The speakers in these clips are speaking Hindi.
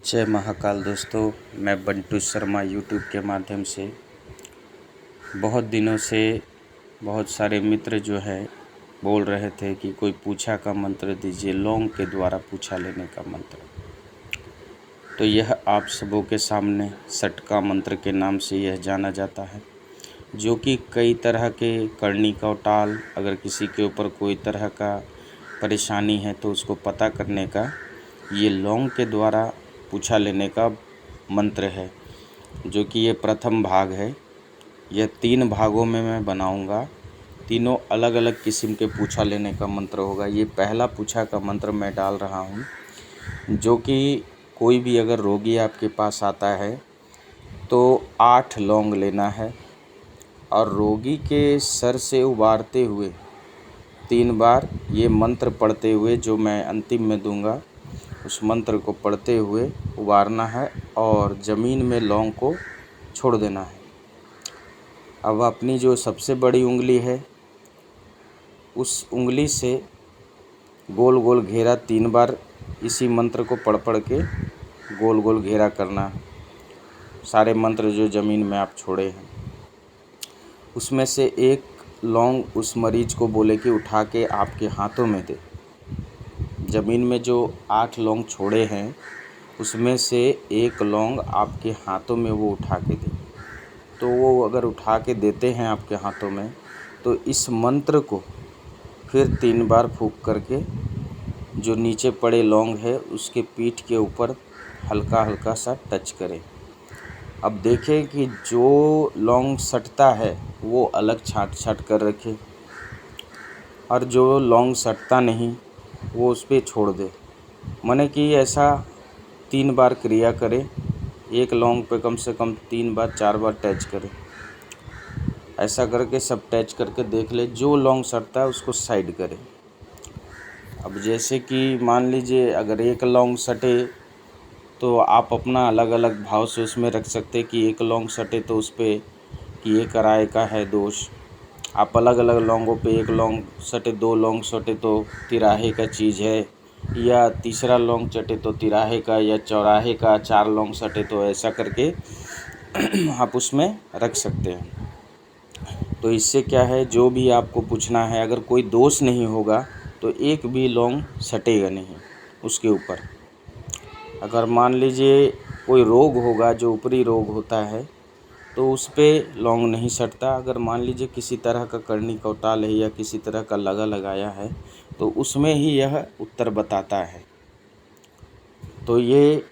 जय महाकाल दोस्तों, मैं बंटू शर्मा यूट्यूब के माध्यम से बहुत दिनों से बहुत सारे मित्र जो है बोल रहे थे कि कोई पूछा का मंत्र दीजिए, लौंग के द्वारा पूछा लेने का मंत्र। तो यह आप सबों के सामने सटका मंत्र के नाम से यह जाना जाता है, जो कि कई तरह के करनी कौटाल, अगर किसी के ऊपर कोई तरह का परेशानी है तो उसको पता करने का ये लौंग के द्वारा पूछा लेने का मंत्र है, जो कि ये प्रथम भाग है। यह 3 भागों में मैं बनाऊंगा, तीनों अलग अलग किस्म के पूछा लेने का मंत्र होगा। ये पहला पूछा का मंत्र मैं डाल रहा हूँ, जो कि कोई भी अगर रोगी आपके पास आता है तो 8 लौंग लेना है और रोगी के सर से उबारते हुए 3 बार ये मंत्र पढ़ते हुए, जो मैं अंतिम में दूंगा उस मंत्र को पढ़ते हुए उबारना है और ज़मीन में लौंग को छोड़ देना है। अब अपनी जो सबसे बड़ी उंगली है उस उंगली से गोल गोल घेरा 3 बार इसी मंत्र को पढ़ के गोल गोल घेरा करना है। सारे मंत्र जो ज़मीन में आप छोड़े हैं उसमें से एक लौंग उस मरीज को बोले कि उठा के आपके हाथों में दे। ज़मीन में जो 8 लौंग छोड़े हैं उसमें से एक लौंग आपके हाथों में वो उठा के दे। तो वो अगर उठा के देते हैं आपके हाथों में तो इस मंत्र को फिर 3 बार फूंक करके जो नीचे पड़े लौंग है उसके पीठ के ऊपर हल्का हल्का सा टच करें। अब देखें कि जो लौंग सटता है वो अलग छाट कर रखे और जो लौंग सटता नहीं वो उस पर छोड़ दे। माने कि ऐसा 3 बार क्रिया करें। एक लौंग पे कम से कम 3 बार 4 बार टच करें। ऐसा करके सब टच करके देख ले, जो लौंग सटता है उसको साइड करें। अब जैसे कि मान लीजिए अगर एक लौंग सटे तो आप अपना अलग अलग भाव से उसमें रख सकते कि एक लौंग सटे तो उस पर कि ये कराए का है दोष। आप अलग अलग लौंगों पे एक लौंग सटे, 2 लौंग सटे तो तिराहे का चीज़ है, या तीसरा लौंग चटे तो तिराहे का, या चौराहे का 4 लौंग सटे तो ऐसा करके आप उसमें रख सकते हैं। तो इससे क्या है, जो भी आपको पूछना है अगर कोई दोष नहीं होगा तो एक भी लौंग सटेगा नहीं उसके ऊपर। अगर मान लीजिए कोई रोग होगा, जो ऊपरी रोग होता है, तो उस पर लौंग नहीं सटता। अगर मान लीजिए किसी तरह का करनी कौटाल है या किसी तरह का लगा लगाया है तो उसमें ही यह उत्तर बताता है। तो ये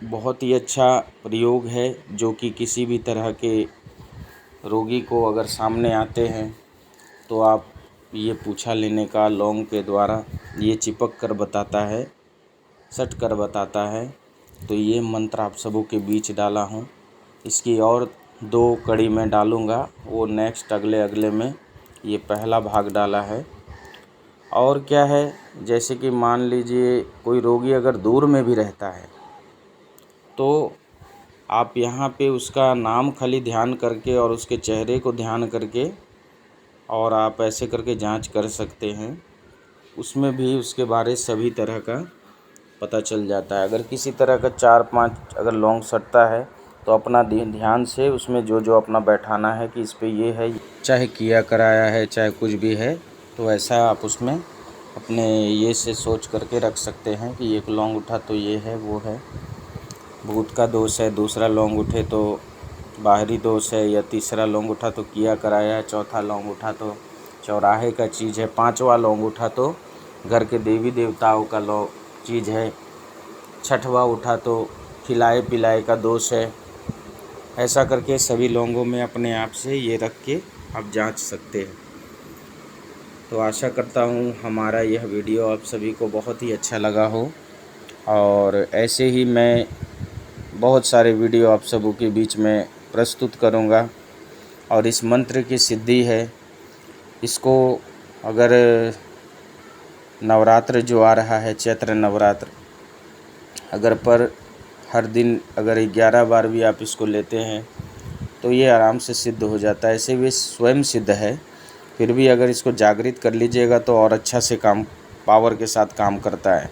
बहुत ही अच्छा प्रयोग है, जो कि किसी भी तरह के रोगी को अगर सामने आते हैं तो आप ये पूछा लेने का लौंग के द्वारा ये चिपक कर बताता है, सट कर बताता है। तो ये मंत्र आप सबों के बीच डाला हूँ। इसकी और 2 कड़ी में डालूँगा, वो नेक्स्ट अगले में। ये पहला भाग डाला है। और क्या है, जैसे कि मान लीजिए कोई रोगी अगर दूर में भी रहता है तो आप यहाँ पे उसका नाम खाली ध्यान करके और उसके चेहरे को ध्यान करके और आप ऐसे करके जांच कर सकते हैं। उसमें भी उसके बारे सभी तरह का पता चल जाता है। अगर किसी तरह का 4-5 अगर लौंग सटता है तो अपना ध्यान से उसमें जो जो अपना बैठाना है कि इस पे ये है, चाहे किया कराया है चाहे कुछ भी है, तो ऐसा आप उसमें अपने ये से सोच करके रख सकते हैं कि एक लौंग उठा तो ये है वो है, भूत का दोष है, दूसरा लौंग उठे तो बाहरी दोष है, या तीसरा लौंग उठा तो किया कराया है, चौथा लौंग उठा तो चौराहे का चीज़ है, 5वां लौंग उठा तो घर के देवी देवताओं का चीज़ है, 6वां उठा तो खिलाए पिलाए का दोष है। ऐसा करके सभी लौंगों में अपने आप से ये रख के आप जांच सकते हैं। तो आशा करता हूँ हमारा यह वीडियो आप सभी को बहुत ही अच्छा लगा हो, और ऐसे ही मैं बहुत सारे वीडियो आप सबों के बीच में प्रस्तुत करूँगा। और इस मंत्र की सिद्धि है, इसको अगर नवरात्र जो आ रहा है, चैत्र नवरात्र, अगर पर हर दिन अगर 11 बार भी आप इसको लेते हैं तो ये आराम से सिद्ध हो जाता है। ऐसे भी स्वयं सिद्ध है, फिर भी अगर इसको जागृत कर लीजिएगा तो और अच्छा से काम पावर के साथ काम करता है।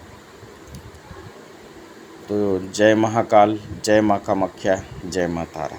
तो जय महाकाल, जय माँ कामाख्या, जय माँ तारा।